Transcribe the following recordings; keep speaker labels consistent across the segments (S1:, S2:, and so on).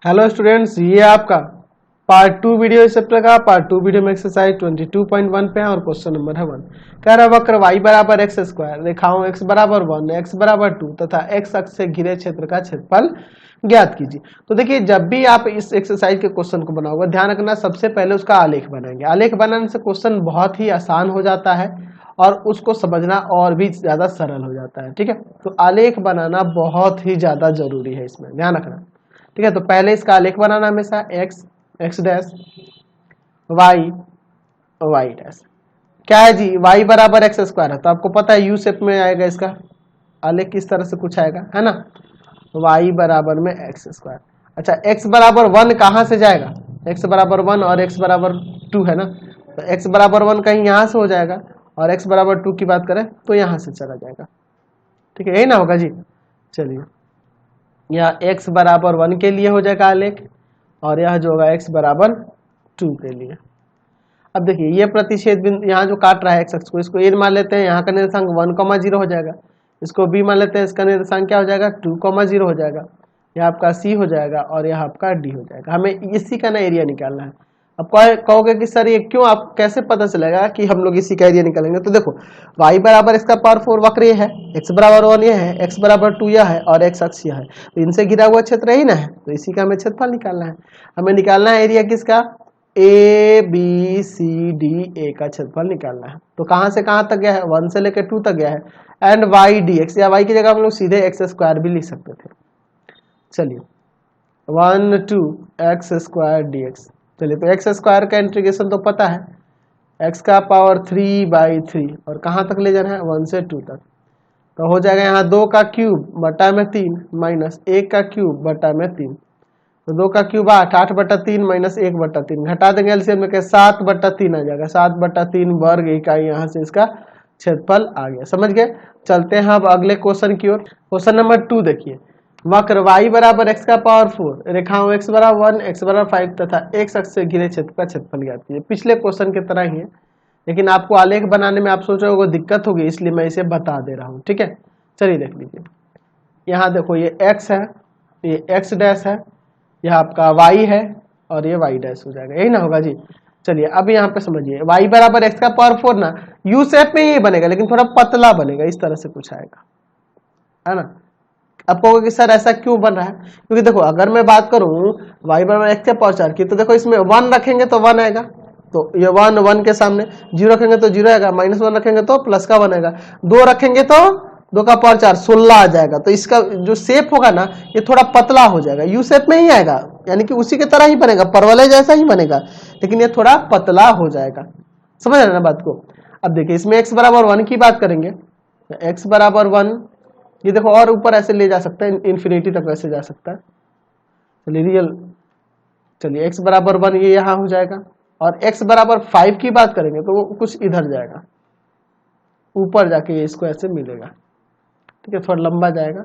S1: Hello students, ये आपका part 2 video इस चैप्टर का। पार्ट 2 वीडियो में एक्सरसाइज 22.1 पे है और क्वेश्चन नंबर है 1। कह रहा है वक्र y बराबर एक्स स्क्वायर, रेखाओं x बराबर 1, x बराबर 2 तथा x अक्ष से घिरे क्षेत्र का क्षेत्रफल ज्ञात कीजिए। तो देखिए, जब भी आप इस एक्सरसाइज के क्वेश्चन को बनाओगे, ध्यान रखना सबसे पहले उसका आलेख बनाएंगे। आलेख बनाने से क्वेश्चन बहुत ही आसान हो जाता है और उसको समझना और भी ज्यादा सरल हो जाता है। ठीक है, तो आलेख बनाना बहुत ही ज्यादा जरूरी है, इसमें ध्यान रखना। ठीक है, तो पहले इसका आलेख बनाना हमेशा x x dash y y dash. क्या है जी, वाई बराबर एक्स स्क्वायर है तो आपको पता है यू शेप में आएगा, इसका आलेख किस तरह से कुछ आएगा, है ना। वाई बराबर में एक्स स्क्वायर। अच्छा, एक्स बराबर 1 कहाँ से जाएगा, एक्स बराबर 1 और एक्स बराबर 2 है ना, तो एक्स बराबर 1 कहीं यहाँ से हो जाएगा और एक्स बराबर 2 की बात करें तो यहाँ से चला जाएगा। ठीक है, यही ना होगा जी। चलिए, यह x बराबर 1 के लिए हो जाएगा आलेख और यह जो होगा x बराबर 2 के लिए। अब देखिए, ये प्रतिच्छेद बिंदु यहाँ जो काट रहा है x अक्ष को, इसको a मान लेते हैं, यहाँ का निर्देशांक 1,0 हो जाएगा। इसको b मान लेते हैं, इसका निर्देशांक क्या हो जाएगा 2,0 हो जाएगा। यह आपका c हो जाएगा और यह आपका d हो जाएगा। हमें इसी का ना एरिया निकालना है। अब कहोगे कि सर ये क्यों, आप कैसे पता चलेगा कि हम लोग इसी का एरिया निकालेंगे। तो देखो, y बराबर x का पावर 4 वक्र ये है, x बराबर 1 ये है, x बराबर 2 यह है और x अक्ष यह है, तो इनसे घिरा हुआ क्षेत्र ही ना है, तो इसी का हमें क्षेत्रफल निकालना है। हमें निकालना है एरिया किसका, ए बी सी डी ए का क्षेत्रफल निकालना है। तो कहां से कहां तक गया है, 1 से लेकर 2 तक गया है। एंड y dx, या y की जगह हम लोग सीधे एक्स स्क्वायर भी लिख सकते थे। चलिए, 1 2 एक्स स्क्वायर डी एक्स। चलिए, तो एक्स स्क्वायर का इंटीग्रेशन तो पता है, एक्स का पावर 3/3 और कहाँ तक ले जाना है 1 से 2 तक। तो हो जाएगा यहाँ 2 का क्यूब बटा में 3 माइनस 1 का क्यूब बटा में 3। तो 2 का क्यूब 8, 8/3 माइनस 1/3, घटा देंगे एलसीएम में 7/3 आ जाएगा। 7/3 वर्ग इकाई यहाँ से इसका क्षेत्रफल आ गया। समझ गए। चलते हैं अब अगले क्वेश्चन की ओर। क्वेश्चन नंबर 2 देखिए, वक्र y बराबर x का पावर 4, रेखाओं x बराबर 1, x बराबर 5 तथा x अक्ष से घिरे क्षेत्र का क्षेत्रफल ज्ञात कीजिए। पिछले क्वेश्चन की तरह ही है, लेकिन आपको आलेख बनाने में आप सोच रहे हो दिक्कत होगी, इसलिए मैं इसे बता दे रहा हूँ। ठीक है, चलिए देख लीजिए। यहाँ देखो, ये x है, ये x डैश है, यह आपका y है और ये y डैश हो जाएगा, यही ना होगा जी। चलिए, अब यहाँ पे समझिए, y बराबर x का पावर 4 ना u शेप में ही बनेगा, लेकिन थोड़ा पतला बनेगा, इस तरह से कुछ आएगा, है ना। अब कहोगे कि सर ऐसा क्यों बन रहा है, क्योंकि देखो, अगर मैं बात करूं y बराबर x के पावर 4 की, तो देखो इसमें 1 रखेंगे तो 1 आएगा, तो ये 1 1 के सामने 0 रखेंगे तो 0 आएगा, -1 रखेंगे तो प्लस का बनेगा, 2 रखेंगे तो 2 का पावर 4 16 आ जाएगा। तो इसका जो शेप होगा ना, ये थोड़ा पतला हो जाएगा, यू शेप में ही आएगा, यानी कि उसी की तरह ही बनेगा, परवलय जैसा ही बनेगा, लेकिन ये थोड़ा पतला हो जाएगा। समझ रहे ना बात को। अब देखिए, इसमें x बराबर 1 की बात करेंगे, x बराबर 1, ये देखो और ऊपर ऐसे ले जा सकता है, इन्फिनिटी तक ऐसे जा सकता है। चलिए रियल, चलिए x बराबर 1 ये यहाँ हो जाएगा, और x बराबर 5 की बात करेंगे तो वो कुछ इधर जाएगा, ऊपर जाके इसको ऐसे मिलेगा। ठीक है, थोड़ा लंबा जाएगा,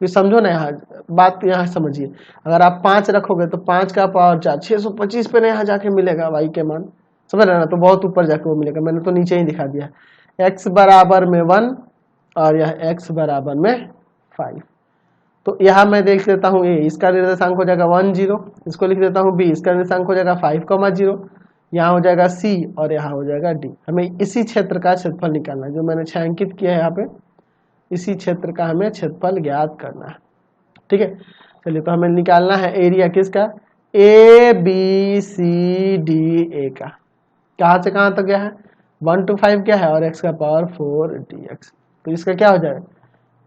S1: फिर समझो ना, यहाँ बात यहाँ समझिए। अगर आप 5 रखोगे तो 5 का पावर 4 625 पे ना यहाँ जाके मिलेगा y के मान, समझ रहे ना, तो बहुत ऊपर जाके वो मिलेगा। मैंने तो नीचे ही दिखा दिया, x बराबर में 1 और यह x बराबर में 5। तो यहाँ मैं देख लेता हूँ a, इसका निर्देशांक हो जाएगा 1 0, इसको लिख देता हूँ b, इसका निर्देशांक हो जाएगा 5,0, यहाँ हो जाएगा c और यहाँ हो जाएगा d। हमें इसी क्षेत्र का क्षेत्रफल निकालना है, जो मैंने छायांकित किया है यहाँ पे, इसी क्षेत्र का हमें क्षेत्रफल ज्ञात करना है। ठीक है, चलिए, तो हमें निकालना है एरिया किसका, ए बी सी डी ए का। कहाँ से कहाँ तक गया है, 1 to 5 क्या है, और x का पावर 4 dx। तो इसका क्या हो जाएगा,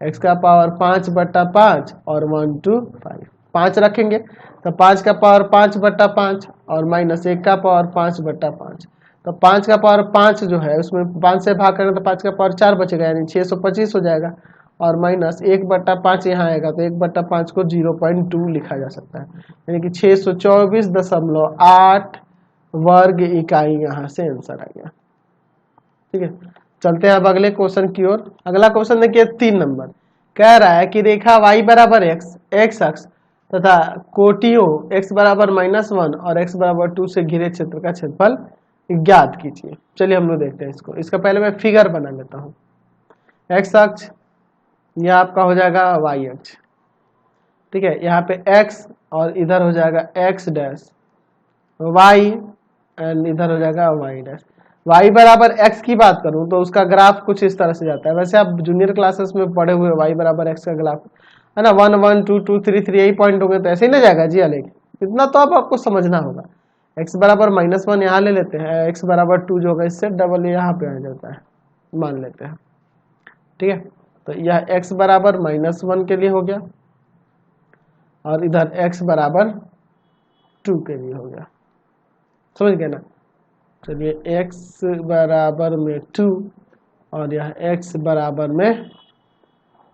S1: x का पावर 5/5 और 1 to 5, 5 रखेंगे तो 5 का पावर 5/5 और -1 का पावर 5/5। तो 5 का पावर 5 जो है, उसमें 5 से भाग करेंगे तो 5 का पावर 4 बचेगा, यानी 625 हो जाएगा, और -1/5 यहाँ आएगा, तो 1/5 को 0.2 लिखा जा सकता है, यानी कि 624.8 वर्ग इकाई यहाँ से आंसर आ गया। ठीक है, चलते हैं अब अगले क्वेश्चन की ओर। अगला क्वेश्चन देखिए 3 नंबर, कह रहा है कि रेखा y बराबर x अक्ष तथा कोटियों x बराबर -1 और x बराबर 2 से घिरे क्षेत्र का क्षेत्रफल ज्ञात कीजिए। चलिए हम लोग देखते हैं इसको। इसका पहले मैं फिगर बना लेता हूँ। x अक्ष यह आपका हो जाएगा y अक्ष, ठीक है, यहाँ पे x और इधर हो जाएगा x डैश y एंड इधर हो जाएगा y डैश। y बराबर x की बात करूं तो उसका ग्राफ कुछ इस तरह से जाता है। वैसे आप जूनियर क्लासेस में पढ़े हुए y बराबर x का ग्राफ है ना, 1 1 2 2 3 3 यही पॉइंट होंगे तो ऐसे ही ना जाएगा जी अलग। इतना तो आपको समझना होगा। x बराबर -1 यहाँ ले लेते हैं, x बराबर 2 जो होगा इससे डबल यहाँ पे आ जाता है, मान लेते हैं। ठीक है, तो यह x बराबर -1 के लिए हो गया और इधर x बराबर 2 के लिए हो गया। समझ गए ना। चलिए x बराबर में 2 और यह x बराबर में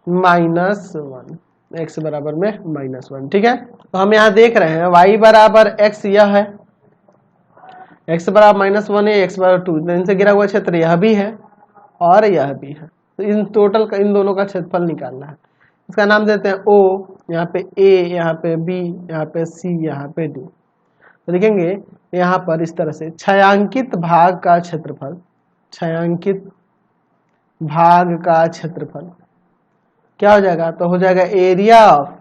S1: -1, x बराबर में -1। ठीक है, तो हम यहाँ देख रहे हैं y बराबर x यह है, x बराबर -1 है, x बराबर 2, इनसे गिरा हुआ क्षेत्र यह भी है और यह भी है। तो इन टोटल का इन दोनों का क्षेत्रफल निकालना है। इसका नाम देते हैं O, यहाँ पे A, यहाँ पे B, यहाँ पे C, यहाँ पे D। तो देखेंगे यहाँ पर इस तरह से छायांकित भाग का क्षेत्रफल, छायांकित भाग का क्षेत्रफल क्या हो जाएगा, तो हो जाएगा एरिया ऑफ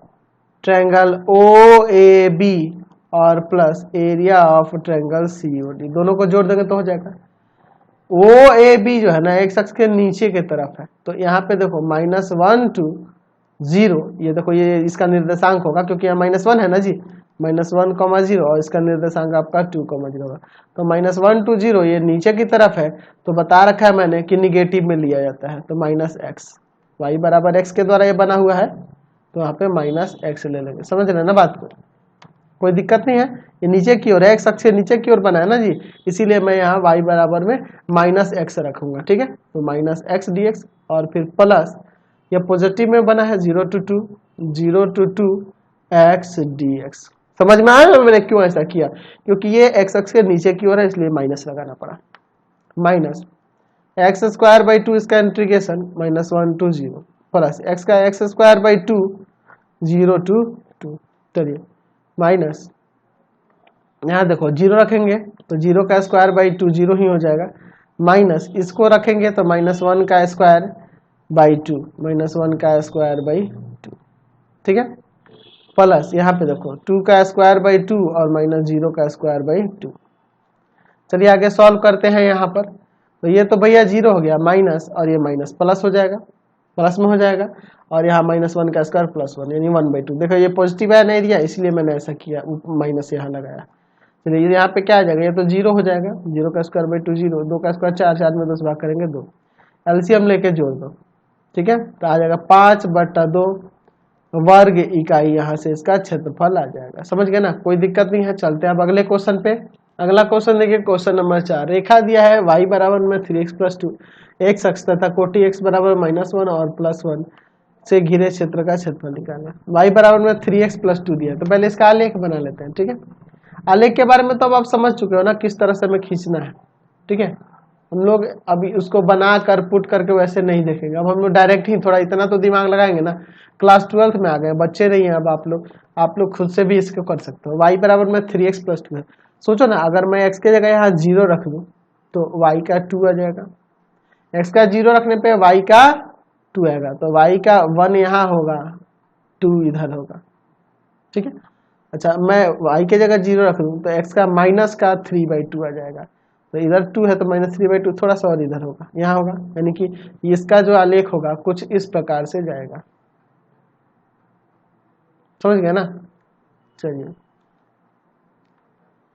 S1: ट्रायंगल OAB और plus area of triangle COD, दोनों को जोड़ देंगे तो हो जाएगा। OAB जो है ना एक्स अक्ष के नीचे की तरफ है, तो यहाँ पे देखो -1 to 0, ये देखो ये इसका निर्देशांक होगा क्योंकि यहाँ -1 है ना जी, -1, 0 और इसका निर्देशांक आपका 2, 0 होगा। तो -1 to 0 ये नीचे की तरफ है, तो बता रखा है मैंने कि निगेटिव में लिया जाता है, तो -x, y बराबर x के द्वारा ये बना हुआ है, तो यहाँ पे -x ले लेंगे। समझ रहे हैं ना बात को, कोई दिक्कत नहीं है। ये नीचे की ओर है, x अक्ष से नीचे की ओर बना है ना जी, इसीलिए मैं यहाँ y बराबर में -x रखूंगा। ठीक है, तो -x dx और फिर प्लस ये पॉजिटिव में बना है 0 to 2 x dx। समझ में आया मैंने क्यों ऐसा किया, क्योंकि ये x अक्ष के नीचे की ओर है इसलिए माइनस लगाना पड़ा। माइनस x² 2 इसका इंटीग्रेशन -1 to 0 प्लस x का x² 2 0 to 2। चलिए माइनस यहाँ देखो 0 रखेंगे तो 0 का स्क्वायर बाई 2 0 ही हो जाएगा, माइनस इसको रखेंगे तो -1 का स्क्वायर बाई 2, -1 का स्क्वायर बाई 2। ठीक है, प्लस यहाँ पे देखो 2 का स्क्वायर बाई 2 और -0 का स्क्वायर बाई 2। चलिए आगे सॉल्व करते हैं यहाँ पर, तो ये तो भैया 0 हो गया माइनस और ये माइनस प्लस हो जाएगा, प्लस में हो जाएगा और यहाँ -1 का स्क्वायर +1 यानी 1/2। देखो ये पॉजिटिव है नहीं दिया इसलिए मैंने ऐसा किया, माइनस यहाँ लगाया। चलिए यहाँ पे क्या आ जाएगा, ये तो 0 हो जाएगा, 0 का स्क्वायर बाई 2 0, 2 का स्क्वायर 4, 4 में 10 भाग करेंगे 2, एलसीएम लेके जोड़ दो। ठीक है, तो आ जाएगा 5/2 वर्ग इकाई, यहाँ से इसका क्षेत्रफल आ जाएगा। समझ गए ना, कोई दिक्कत नहीं है। चलते हैं अब अगले क्वेश्चन पे। अगला क्वेश्चन देखिए, क्वेश्चन नंबर 4। रेखा दिया है y बराबर में 3x + 2 x अक्ष तथा कोटि x बराबर -1 और +1 से घिरे क्षेत्र का क्षेत्रफल निकालना। y बराबर में 3x + 2 दिया है, तो पहले इसका आलेख बना लेते हैं। ठीक है, आलेख के बारे में तो अब आप समझ चुके हो ना किस तरह से हमें खींचना है। ठीक है, हम लोग अभी उसको बना कर पुट करके वैसे नहीं देखेंगे, अब हम लोग डायरेक्ट ही थोड़ा इतना तो दिमाग लगाएंगे ना। क्लास 12th में आ गए, बच्चे नहीं है अब आप लोग खुद से भी इसको कर सकते हो। y बराबर में 3x + 2 है, सोचो ना अगर मैं x के जगह यहाँ 0 रख दूं तो y का 2 आ जाएगा, x का 0 रखने पे y का 2 आएगा, तो y का 1 यहाँ होगा, 2 इधर होगा। ठीक है, अच्छा मैं y के जगह 0 रख दूं तो x का -3/2 आ जाएगा, तो इधर 2 है तो -3/2 थोड़ा सा और इधर होगा, यहाँ होगा, यानी कि इसका जो आलेख होगा कुछ इस प्रकार से जाएगा। समझ गया ना। चलिए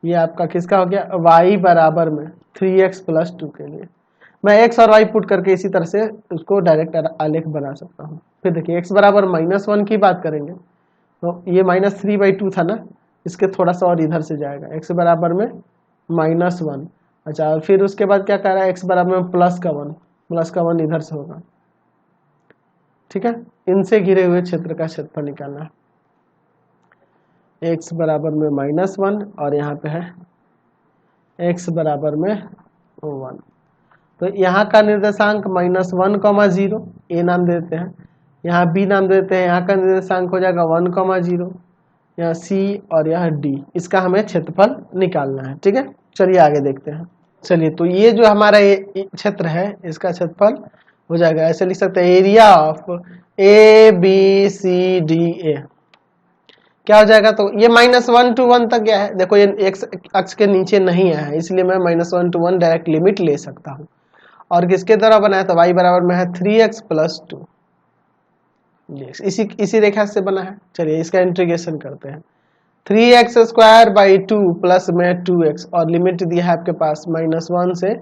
S1: ये आपका किसका हो गया, y बराबर में 3x + 2 के लिए मैं x और y पुट करके इसी तरह से उसको डायरेक्ट आलेख बना सकता हूँ। फिर देखिए x बराबर -1 की बात करेंगे तो ये -3/2 था ना, इसके थोड़ा सा और इधर से जाएगा, x बराबर में -1। अच्छा और फिर उसके बाद क्या कर रहा है, x बराबर में +1 इधर से होगा। ठीक है, इनसे घिरे हुए क्षेत्र का क्षेत्रफल निकालना है। x बराबर में -1 और यहाँ पे है x बराबर में 1, तो यहाँ का निर्देशांक -1, 0 a नाम देते हैं, यहाँ b नाम देते हैं, यहाँ का निर्देशांक हो जाएगा 1, 0, यहाँ c और यहाँ d, इसका हमें क्षेत्रफल निकालना है। ठीक है, चलिए आगे देखते हैं। चलिए तो ये जो हमारा ये क्षेत्र है इसका क्षेत्रफल हो जाएगा, ऐसे लिख सकते हैं एरिया ऑफ ABCDA। क्या हो जाएगा, तो ये -1 to 1 तक गया है, देखो ये x अक्ष के नीचे नहीं आया है, इसलिए मैं -1 to 1 डायरेक्ट लिमिट ले सकता हूँ। और किसके द्वारा बनाया, तो y बराबर में है 3x + 2 dx, इसी रेखा से बना है। चलिए इसका इंटीग्रेशन करते हैं। 3x² / 2 प्लस में 2x और लिमिट दिया है आपके पास -1 से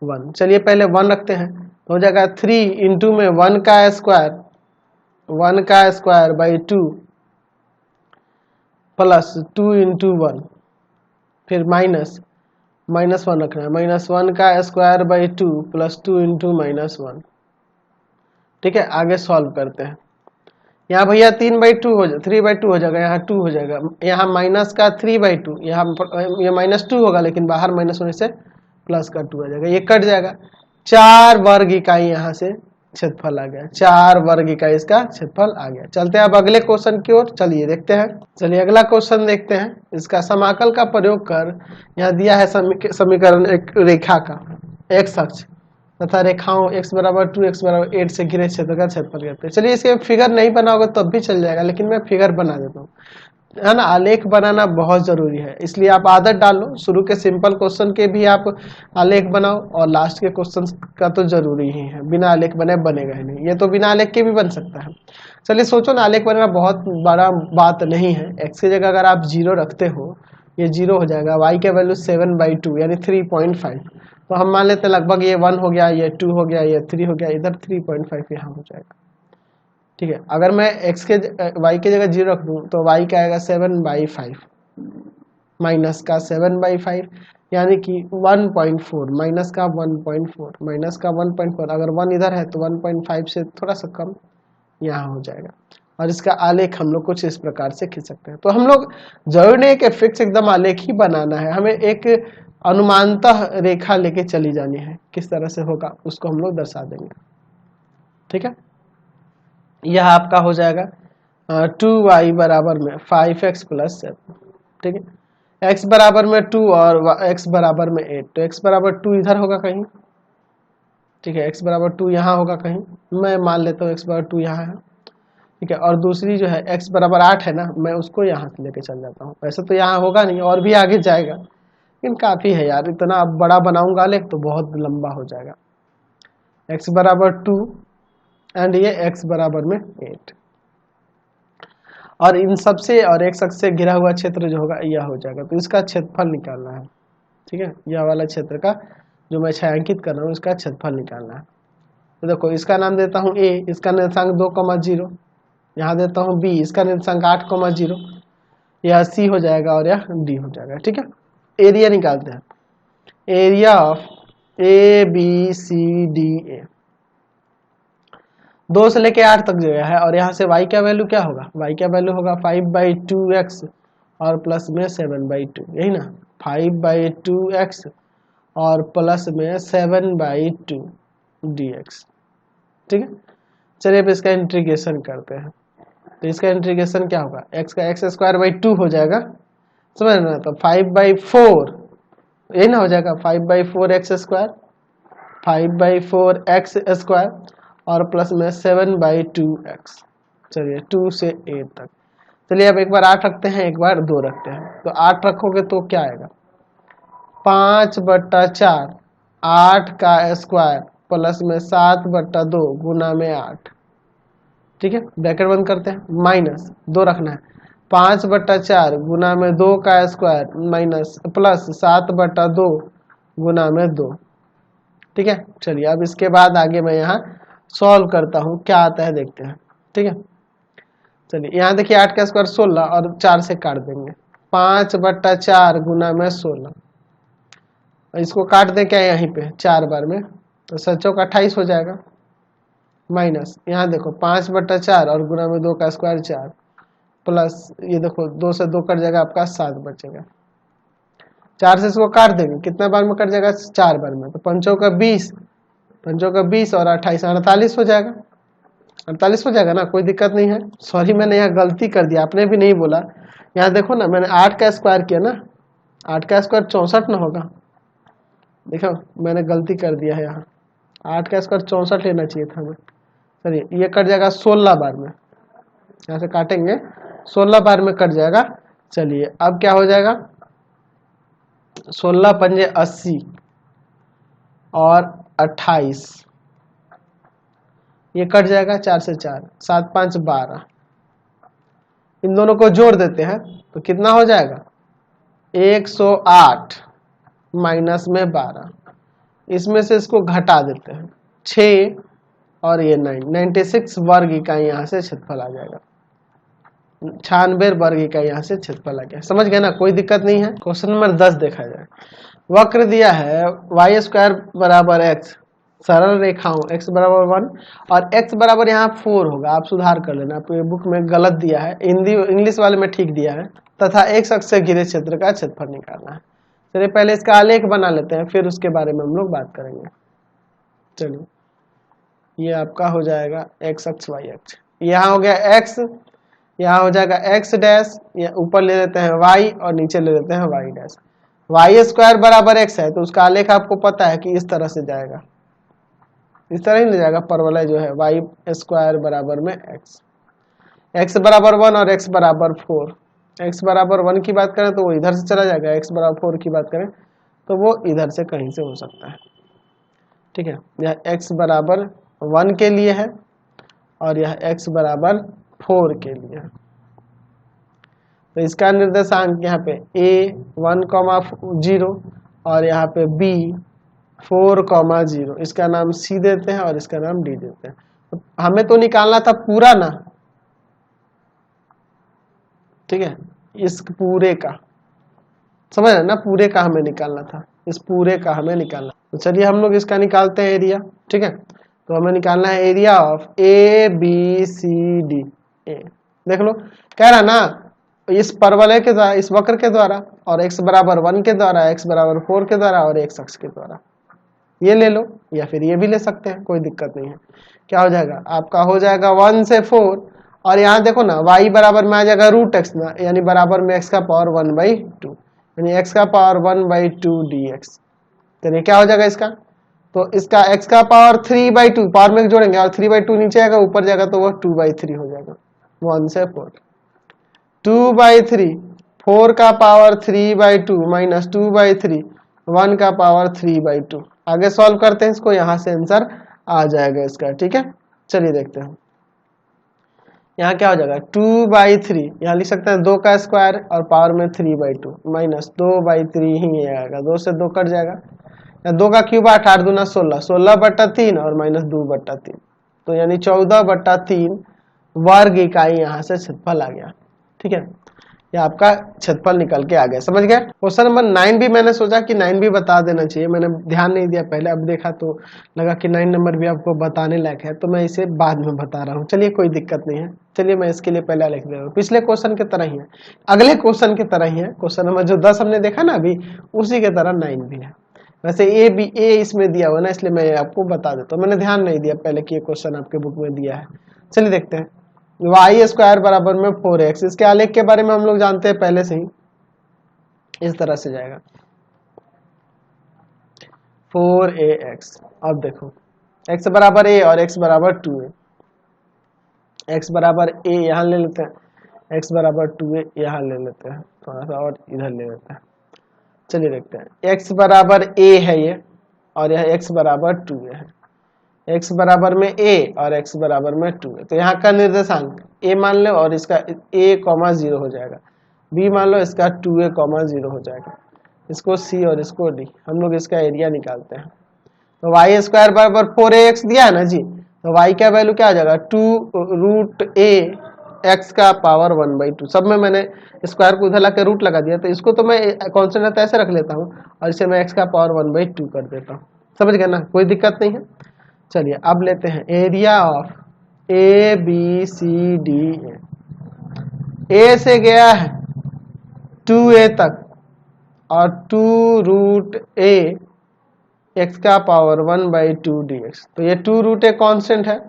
S1: 1। चलिए पहले 1 रखते हैं, तो हो जाएगा 3 इंटू में 1 का स्क्वायर / 2 प्लस 2 इंटू 1, फिर -1 रखना है, -1 का स्क्वायर / 2 प्लस 2 इंटू -1। ठीक है, आगे सॉल्व करते हैं। यहाँ भैया 3/2 3/2 हो जाएगा, यहाँ 2 हो जाएगा, यहाँ माइनस का 3/2, यहाँ ये -2 होगा, लेकिन बाहर माइनस होने से प्लस का 2 आ जाएगा, ये कट जाएगा। 4 वर्ग इकाई यहाँ से क्षेत्रफल आ गया, 4 वर्ग इकाई इसका क्षेत्रफल आ गया। चलते हैं अब अगले क्वेश्चन की ओर, चलिए देखते हैं। चलिए अगला क्वेश्चन देखते हैं। इसका समाकल का प्रयोग कर, यहाँ दिया है समीकरण एक रेखा का x अक्ष तथा रेखाओं x = 2 x = 8 से घिरे क्षेत्र का क्षेत्रफल कहते हैं। चलिए इसके फिगर नहीं बनाओगे तब तो भी चल जाएगा, लेकिन मैं फिगर बना देता हूँ, है ना। आलेख बनाना बहुत जरूरी है, इसलिए आप आदत डाल लो। शुरू के सिंपल क्वेश्चन के भी आप आलेख बनाओ और लास्ट के क्वेश्चन का तो जरूरी ही है, बिना आलेख बने बनेगा ही नहीं। ये तो बिना आलेख के भी बन सकता है। चलिए सोचो ना, आलेख बनाना बहुत बड़ा बात नहीं है। x की जगह अगर आप 0 रखते हो, ये 0 हो जाएगा, y के वैल्यू 7/2 यानी 3.5, तो हम मान लेते हैं लगभग ये 1 हो गया, ये 2 हो गया, ये 3 हो गया, इधर 3.5 यहाँ हो जाएगा। ठीक है, अगर मैं y की जगह 0 रख दूँ तो y का आएगा 7/5 माइनस का 7/5 यानी कि 1.4, माइनस का 1.4, अगर 1 इधर है तो 1.5 से थोड़ा सा कम यहाँ हो जाएगा। और इसका आलेख हम लोग कुछ इस प्रकार से खींच सकते हैं। तो हम लोग जरूर नहीं कि फिक्स एकदम आलेख ही बनाना है, हमें एक अनुमानतः रेखा लेके चली जानी है, किस तरह से होगा उसको हम लोग दर्शा देंगे। ठीक है, यह आपका हो जाएगा 2y बराबर में 5x + 7। ठीक है, x बराबर में 2 और x बराबर में 8, तो x बराबर 2 इधर होगा कहीं। ठीक है, x बराबर 2 यहाँ होगा कहीं, मैं मान लेता हूँ x बराबर 2 यहाँ है। ठीक है, और दूसरी जो है x बराबर 8 है ना, मैं उसको यहाँ से लेके चल जाता हूँ। वैसे तो यहाँ होगा नहीं और भी आगे जाएगा, लेकिन काफ़ी है यार, इतना अब बड़ा बनाऊंगा आलेख तो बहुत लंबा हो जाएगा। x बराबर 2 एंड ये x बराबर में 8, और इन सब से और एक अक्ष से घिरा हुआ क्षेत्र जो होगा यह हो जाएगा। तो इसका क्षेत्रफल निकालना है। ठीक है, यह वाला क्षेत्र का जो मैं छायांकित कर रहा हूँ इसका क्षेत्रफल निकालना है। तो देखो इसका नाम देता हूँ a, इसका निर्देशांक 2,0, यहाँ देता हूँ b, इसका निर्देशांक 8,0, यह c हो जाएगा और यह d हो जाएगा। ठीक है, एरिया निकालते हैं। एरिया ऑफ ABCDA 2 से लेके 8 तक जो है, और यहाँ से y का वैल्यू क्या होगा, y का वैल्यू होगा 5/2x और प्लस में 7/2, यही ना, 5/2x और प्लस में 7/2 dx। ठीक है, चलिए अब इसका इंटीग्रेशन करते हैं। तो इसका इंटीग्रेशन क्या होगा, x का x² / 2 हो जाएगा, समझ ना, तो 5/4 यही ना हो जाएगा, 5/4x², 5/4x² और प्लस में 7/2x। चलिए 2 से 8 तक। चलिए अब एक बार 8 रखते हैं, एक बार 2 रखते हैं। तो 8 रखोगे तो क्या आएगा, 5/4 8 का स्क्वायर प्लस में 7/2 गुना में 8। ठीक है, ब्रैकेट बंद करते हैं, माइनस 2 रखना है, 5/4 गुना में 2 का स्क्वायर माइनस प्लस 7/2 गुना में 2। ठीक है, चलिए अब इसके बाद आगे मैं यहाँ सॉल्व करता हूँ, क्या आता है देखते हैं। ठीक है, चलिए यहाँ देखिए 8 का स्क्वायर 16 और 4 से काट देंगे, 5/4 गुना में 16, इसको काट दें क्या यहीं पे 4 बार में, तो 7 × 28 हो जाएगा, माइनस यहाँ देखो 5/4 और गुना में 2 का स्क्वायर 4 प्लस ये देखो 2 से 2 कट जाएगा, आपका 7 बचेगा। 4 से इसको काट देंगे, कितना बार में कट जाएगा, 4 बार में, तो 5 का 20 और 28 48 हो जाएगा, 48 हो जाएगा ना, कोई दिक्कत नहीं है। सॉरी मैंने यहाँ गलती कर दिया, आपने भी नहीं बोला, यहाँ देखो ना मैंने 8 का स्क्वायर किया ना, 8 का स्क्वायर 64 ना होगा, देखो मैंने गलती कर दिया है, यहाँ 8 का स्क्वायर 64 लेना चाहिए था हमें। चलिए ये कट जाएगा 16 बार में, यहाँ से काटेंगे 16 बार में कट जाएगा। चलिए अब क्या हो जाएगा, 16 पंजे 80 और 28, ये कट जाएगा 4 से 4, 7 5 12। इन दोनों को जोड़ देते हैं तो कितना हो जाएगा, 108 माइनस में 12, इसमें से इसको घटा देते हैं 6 और ये 9, 96 वर्ग इकाई यहाँ से क्षेत्रफल आ जाएगा, 96 वर्ग इकाई यहाँ से क्षेत्रफल आ गया। समझ गए ना, कोई दिक्कत नहीं है। क्वेश्चन नंबर 10 देखा जाए। वक्र दिया है वाई स्क्वायर बराबर एक्स, सरल रेखाओं x बराबर 1 और x बराबर यहाँ 4 होगा, आप सुधार कर लेना, आपको बुक में गलत दिया है, हिंदी इंग्लिश वाले में ठीक दिया है। तथा x अक्ष से घिरे क्षेत्र का क्षेत्रफल निकालना है। चलिए पहले इसका आलेख बना लेते हैं, फिर उसके बारे में हम लोग बात करेंगे। चलिए ये आपका हो जाएगा x अक्ष y अक्ष, यहाँ हो गया x, यहाँ हो जाएगा x डैश, ऊपर ले लेते हैं y और नीचे ले लेते हैं y डैश। वाई स्क्वायर बराबर x है तो उसका आलेख आपको पता है कि इस तरह से जाएगा, इस तरह ही ले जाएगा, परवलय जो है वाई स्क्वायर बराबर में x बराबर 1 और x बराबर 4। x बराबर 1 की बात करें तो वो इधर से चला जाएगा, x बराबर 4 की बात करें तो वो इधर से कहीं से हो सकता है। ठीक है, यह x बराबर 1 के लिए है और यह x बराबर 4 के लिए है। तो इसका निर्देशांक यहाँ पे a 1,0 और यहाँ पे b 4,0, इसका नाम c देते हैं और इसका नाम d देते हैं। तो हमें तो निकालना था पूरा ना, ठीक है, इस पूरे का, समझ रहे ना, पूरे का हमें निकालना था, इस पूरे का हमें निकालना। तो चलिए हम लोग इसका निकालते हैं एरिया। ठीक है, तो हमें निकालना है area of A B C D. देख लो कह रहा ना, इस परवलय के द्वारा, इस वक्र के द्वारा, और x बराबर 1 के द्वारा, x बराबर 4 के द्वारा और x अक्ष के द्वारा, ये ले लो या फिर ये भी ले सकते हैं, कोई दिक्कत नहीं है। क्या हो जाएगा आपका, हो जाएगा 1 से 4 और यहाँ देखो ना y बराबर में आ जाएगा रूट एक्स ना, यानी बराबर में x का पावर 1/2, यानी x का पावर 1/2 dx। चलिए क्या हो जाएगा इसका, तो इसका x का पावर 3/2 पावर में जोड़ेंगे और 3/2 नीचे आएगा, ऊपर जाएगा तो वो 2/3 हो जाएगा। 1 से 4, 2/3, 4 का पावर 3/2 माइनस 2/3, 1 का पावर 3/2। आगे सॉल्व करते हैं इसको, यहां से आंसर आ जाएगा इसका। ठीक है, चलिए देखते हैं यहाँ क्या हो जाएगा, 2/3, यहाँ लिख सकते हैं 2 का स्क्वायर और पावर में 3/2 माइनस 2/3 ही आएगा, 2 से 2 कट जाएगा, 2 का क्यूब 8, 8 दूना 16, 16/3 और माइनस 2/3, तो यानी 14/3 वर्ग इकाई यहाँ से क्षेत्रफल आ गया। ठीक है, ये आपका क्षेत्रफल निकल के आ गया। समझ गए। क्वेश्चन नंबर 9 भी मैंने सोचा कि 9 भी बता देना चाहिए, मैंने ध्यान नहीं दिया पहले, अब देखा तो लगा कि 9 नंबर भी आपको बताने लायक है, तो मैं इसे बाद में बता रहा हूँ। चलिए कोई दिक्कत नहीं है, चलिए मैं इसके लिए पहले लिख दे रहा हूँ। पिछले क्वेश्चन की तरह ही है, अगले क्वेश्चन की तरह ही है, क्वेश्चन नंबर जो 10 हमने देखा ना अभी, उसी के तरह 9 भी है। वैसे ए इसमें दिया हुआ ना, इसलिए मैं आपको बता देता हूँ, मैंने ध्यान नहीं दिया पहले कि ये क्वेश्चन आपके बुक में दिया है। चलिए देखते हैं, वाई स्क्वायर बराबर में 4x, इसके आलेख के बारे में हम लोग जानते हैं पहले से ही, इस तरह से जाएगा 4ax। अब देखो x बराबर a और x बराबर 2a, x बराबर a यहाँ ले लेते हैं, x बराबर 2a यहाँ ले लेते हैं, थोड़ा सा और इधर ले लेते हैं। चलिए देखते हैं, x बराबर a है ये और यह x बराबर 2a है, x बराबर में a और x बराबर में 2 है, तो यहाँ का निर्देशांक a मान लो और इसका a, 0 हो जाएगा, b मान लो इसका 2a, 0 हो जाएगा, इसको c और इसको d। हम लोग इसका एरिया निकालते हैं, तो वाई स्क्वायर बराबर 4ax दिया है ना जी, तो y का वैल्यू क्या हो जाएगा, 2√a x का पावर 1/2। सब में मैंने स्क्वायर को उधर ला के रूट लगा दिया, तो इसको तो मैं कॉन्स्टेंट ऐसे रख लेता हूँ और इसे मैं x का पावर 1/2 कर देता हूँ। समझ गए ना, कोई दिक्कत नहीं है। चलिए अब लेते हैं area of A B C D. A से गया है 2a तक और 2√a x का पावर 1/2 dx, तो ये 2√a कांस्टेंट है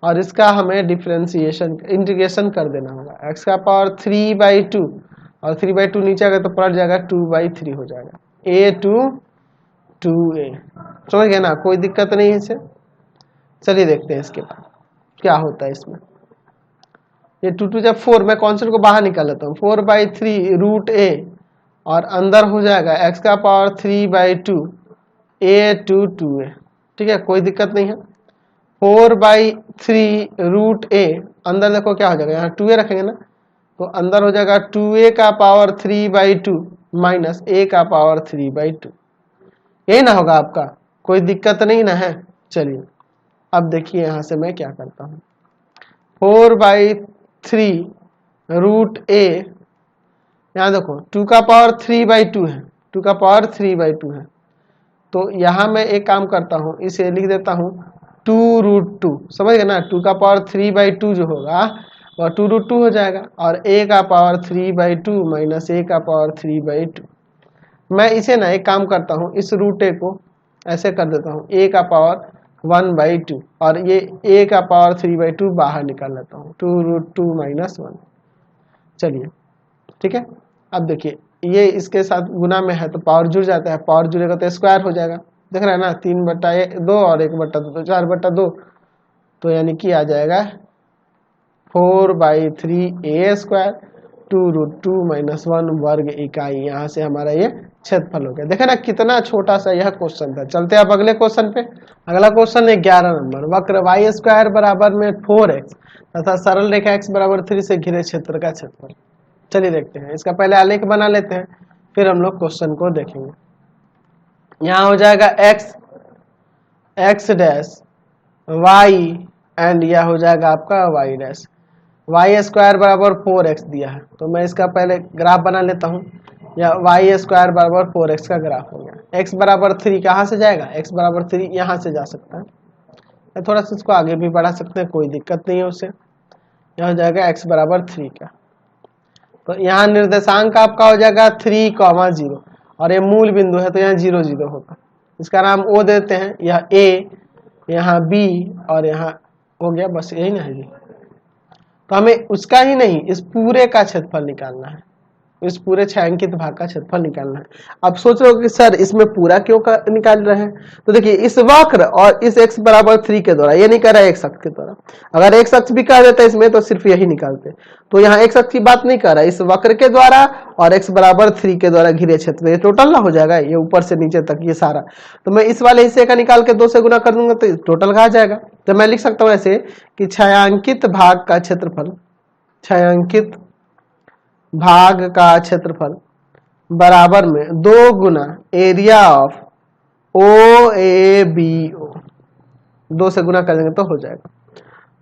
S1: और इसका हमें डिफरेंशिएशन इंटीग्रेशन कर देना होगा, x का पावर 3/2 और 3/2 नीचे आएगा तो पलट जाएगा 2/3 हो जाएगा, a to 2a। समझ गए ना, कोई दिक्कत नहीं है इसे। चलिए देखते हैं इसके बाद क्या होता है इसमें। ये 2 जब 4, मैं कॉन्स्टेंट को बाहर निकाल लेता हूँ, 4/3 √a और अंदर हो जाएगा x⁻3/2 a to 2a। ठीक है, कोई दिक्कत नहीं है। 4/3 √a, अंदर देखो क्या हो जाएगा, यहाँ 2a रखेंगे ना, तो अंदर हो जाएगा 2a⁻3/2 माइनस a⁻3/2। यही ना होगा आपका, कोई दिक्कत नहीं ना है। चलिए अब देखिए यहाँ से मैं क्या करता हूँ, 4/3 √a, यहाँ देखो 2⁻3/2 है, 2⁻3/2 है, तो यहाँ मैं एक काम करता हूँ, इसे लिख देता हूँ 2√2, समझ गए ना, 2⁻3/2 जो होगा वह 2√2 हो जाएगा और a⁻3/2 माइनस a⁻3/2। मैं इसे ना एक काम करता हूँ, इस √a को ऐसे कर देता हूँ a⁻1/2 और ये a⁻3/2 बाहर निकाल लेता हूँ, 2√2 माइनस 1। चलिए ठीक है, अब देखिए ये इसके साथ गुना में है तो पावर जुड़ जाता है, पावर जुड़ेगा तो स्क्वायर हो जाएगा, देख रहे हैं ना, 3/2 और 1/2 तो 4/2, तो यानी कि आ जाएगा 4/3a² 2√2 माइनस 1 वर्ग इकाई। यहाँ से हमारा ये क्षेत्रफल हो गया। देखे ना कितना छोटा सा यह क्वेश्चन था। चलते हैं अब अगले क्वेश्चन पे। अगला क्वेश्चन है 11 नंबर, वक्र y² बराबर में 4x तथा सरल रेखा x=3 से घिरे क्षेत्र का क्षेत्रफल। चलिए देखते हैं, इसका पहले आलेख बना लेते हैं, फिर हम लोग क्वेश्चन को देखेंगे। यहाँ हो जाएगा x डैश y एंड यह हो जाएगा आपका y डैश। y² बराबर 4x दिया है, तो मैं इसका पहले ग्राफ बना लेता हूँ। या y² बराबर 4x का ग्राफ हो गया। x बराबर 3 कहाँ से जाएगा, x बराबर 3 यहाँ से जा सकता है, या थोड़ा सा इसको आगे भी बढ़ा सकते हैं, कोई दिक्कत नहीं है उससे। यहाँ हो जाएगा x बराबर 3 का, तो यहाँ निर्देशांक आपका हो जाएगा 3,0 और ये मूल बिंदु है तो यहाँ 0 0 होगा। इसका नाम O देते हैं, यह A, यहाँ B और यहाँ हो गया, बस यही ना है जी। तो हमें उसका ही नहीं, इस पूरे का क्षेत्रफल निकालना है, इस पूरे छायांकित भाग का क्षेत्रफल निकालना है। अब सोच रहे हो कि सर इसमें पूरा क्यों निकाल रहे हैं, तो देखिए इस वक्र और इस x बराबर 3 के द्वारा, ये नहीं कर रहा है x अक्ष के द्वारा, अगर x अक्ष भी कर देता है इसमें तो सिर्फ यही निकालते। तो यहाँ x अक्ष की बात नहीं कर रहा है, इस वक्र के द्वारा और x बराबर 3 के द्वारा घिरे क्षेत्र, ये टोटल ना हो जाएगा, ये ऊपर से नीचे तक ये सारा। तो मैं इस वाले हिस्से का निकाल के 2 से गुना कर दूंगा तो टोटल का आ जाएगा। तो मैं लिख सकता हूँ ऐसे कि छायांकित भाग का क्षेत्रफल, छायांकित भाग का क्षेत्रफल बराबर में 2 गुना एरिया ऑफ OABO, 2 से गुना कर देंगे तो हो जाएगा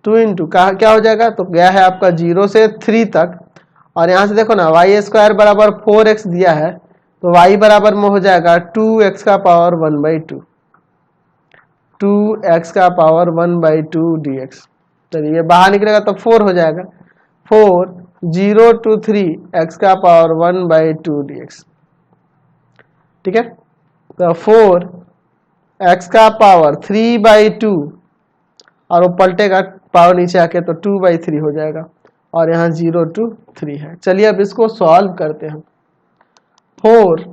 S1: 2 इंटू क्या हो जाएगा, तो गया है आपका 0 से 3 तक। और यहाँ से देखो ना y² बराबर 4x दिया है, तो y बराबर में हो जाएगा 2x का पावर 1/2, 2x का पावर 1/2 dx। चलिए ये बाहर निकलेगा तो 4 हो जाएगा, 4 0 to 3 x का पावर 1/2 dx। ठीक है, तो 4 x का पावर 3/2 और वो पलटेगा पावर नीचे आके तो 2/3 हो जाएगा, और यहाँ 0 to 3 है। चलिए अब इसको सॉल्व करते हैं। 4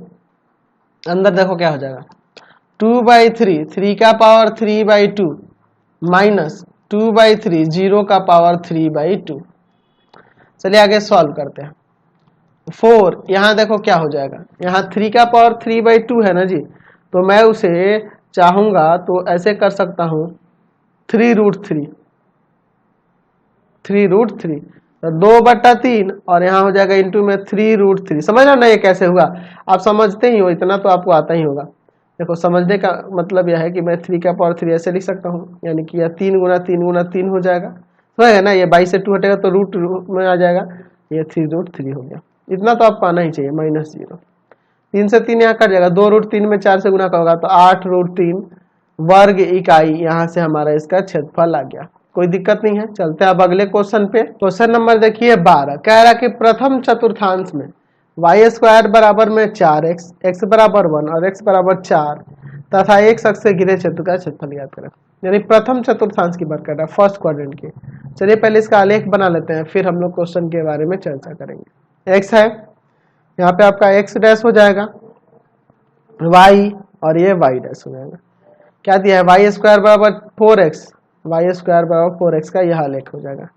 S1: अंदर देखो क्या हो जाएगा, 2/3, 3 का पावर 3/2 माइनस 2/3, 0 का पावर 3/2। चलिए आगे सॉल्व करते हैं। 4 यहाँ देखो क्या हो जाएगा, यहाँ 3 का पावर 3/2 है ना जी, तो मैं उसे चाहूंगा तो ऐसे कर सकता हूँ 3√3, 3√3 तो 2/3 और यहाँ हो जाएगा इंटू में 3√3। समझ रहे ना ये कैसे हुआ, आप समझते ही हो, इतना तो आपको आता ही होगा। देखो समझने का मतलब यह है कि मैं 3 का पावर 3 ऐसे लिख सकता हूँ, यानी कि यह 3 गुना 3 गुना 3 हो जाएगा, समझ ना, ये 22 से 2 हटेगा तो रूट में आ जाएगा, ये 3√3 हो गया। इतना तो आपको आना ही चाहिए, -0, 3 से 3 यहाँ कट जाएगा, 2√3 में 4 से गुना का होगा तो 8√3 वर्ग इकाई। यहाँ से हमारा इसका क्षेत्रफल आ गया, कोई दिक्कत नहीं है। चलते हैं अब अगले क्वेश्चन पे। क्वेश्चन नंबर देखिए 12, कह रहा कि प्रथम चतुर्थांश में y² बराबर में 4x, x बराबर 1 और x बराबर 4 तथा एक अक्ष से घिरे क्षेत्र का क्षेत्रफल ज्ञात करें। यानी प्रथम चतुर्थांश की बात कर रहा है, फर्स्ट क्वाड्रेंट की। चलिए पहले इसका आलेख बना लेते हैं, फिर हम लोग क्वेश्चन के बारे में चर्चा करेंगे। x है, यहाँ पे आपका x डैश हो जाएगा, y और ये y डैश हो जाएगा। क्या दिया है, y² बराबर 4x, y² बराबर 4x का यह आलेख हो जाएगा।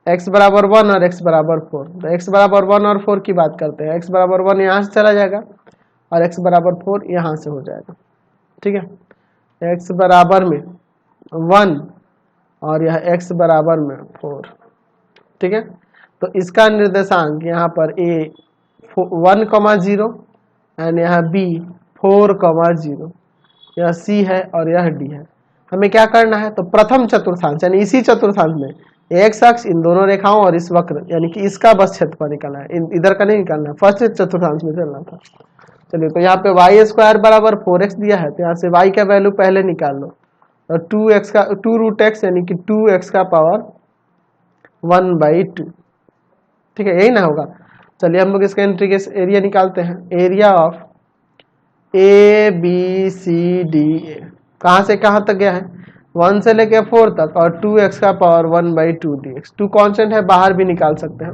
S1: x बराबर 1 और x बराबर 4। तो x बराबर 1 और 4 की बात करते हैं। x बराबर 1 यहाँ से चला जाएगा और x बराबर 4 यहाँ से हो जाएगा। ठीक है, x बराबर में 1 और यह x बराबर में 4। ठीक है, तो इसका निर्देशांक यहाँ पर a 1,0 एंड यहाँ b 4,0, यह c है और यह d है। हमें क्या करना है, तो प्रथम चतुर्थांश यानी इसी चतुर्थांश में एक अक्ष इन दोनों रेखाओं और इस वक्र यानी कि इसका बस क्षेत्रफल निकालना है, इधर का नहीं निकालना है, फर्स्ट चतुर्थांश में चलना था। चलिए, तो यहाँ पे वाई स्क्वायर बराबर 4x दिया है, तो यहाँ से y का वैल्यू पहले निकाल लो, और 2x का 2√x यानी कि 2x का पावर 1/2। ठीक है, यही ना होगा। चलिए हम लोग इसका इंटीग्रेशन एरिया निकालते हैं। Area of A B C D A कहाँ से कहाँ तक गया है, 1 से लेके 4 तक, और 2x का पावर 1/2 dx। 2 कांस्टेंट है, बाहर भी निकाल सकते हैं,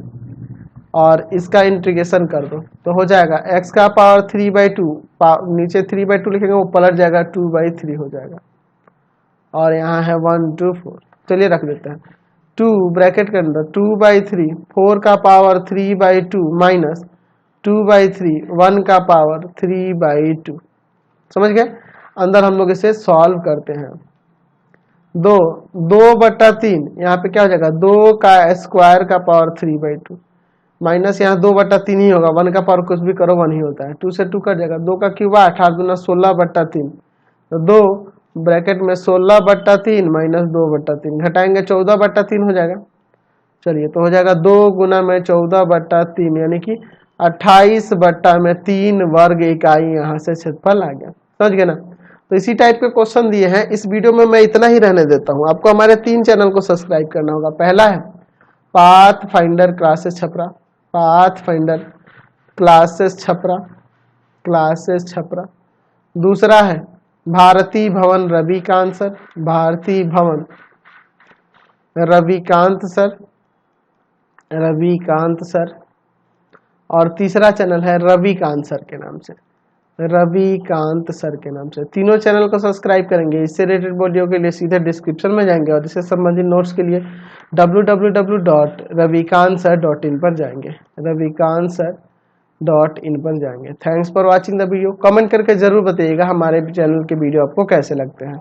S1: और इसका इंटीग्रेशन कर दो तो हो जाएगा x का पावर 3/2, नीचे 3/2 लिखेंगे वो पलट जाएगा 2/3 हो जाएगा, और यहाँ है 1 2 4। चलिए रख देते हैं 2 ब्रैकेट के अंदर 2/3, 4 का पावर 3/2 माइनस 2/3, 1 का पावर 3/2। समझ गए। अंदर हम लोग इसे सॉल्व करते हैं। 2/3 यहाँ पे क्या हो जाएगा, 2 का स्क्वायर का पावर 3/2 माइनस यहाँ 2/3 ही होगा, 1 का पावर कुछ भी करो 1 ही होता है, 2 से 2 कट जाएगा, 2 का क्यूब 8, 8 गुना 16/3, तो 2 ब्रैकेट में 16/3 माइनस 2/3 घटाएंगे 14/3 हो जाएगा। चलिए, तो हो जाएगा 2 गुना में 14/3 यानी कि 28/3 वर्ग इकाई यहाँ से क्षेत्रफल आ गया। समझ गए ना। तो इसी टाइप के क्वेश्चन दिए हैं। इस वीडियो में मैं इतना ही रहने देता हूँ। आपको हमारे 3 चैनल को सब्सक्राइब करना होगा। पहला है path finder classes Chhapra, path finder classes Chhapra, classes Chhapra. दूसरा है भारती भवन रविकांत सर, भारती भवन रविकांत सर, रविकांत सर। और तीसरा चैनल है रविकांत सर के नाम से, रविकांत सर के नाम से। तीनों चैनल को सब्सक्राइब करेंगे। इससे रिलेटेड वीडियो के लिए सीधे डिस्क्रिप्शन में जाएंगे और इससे संबंधित नोट्स के लिए www.ravikansir.in पर जाएंगे, ravikansir.in पर जाएंगे। Thanks for watching the video. Comment करके जरूर बताइएगा हमारे चैनल के वीडियो आपको कैसे लगते हैं।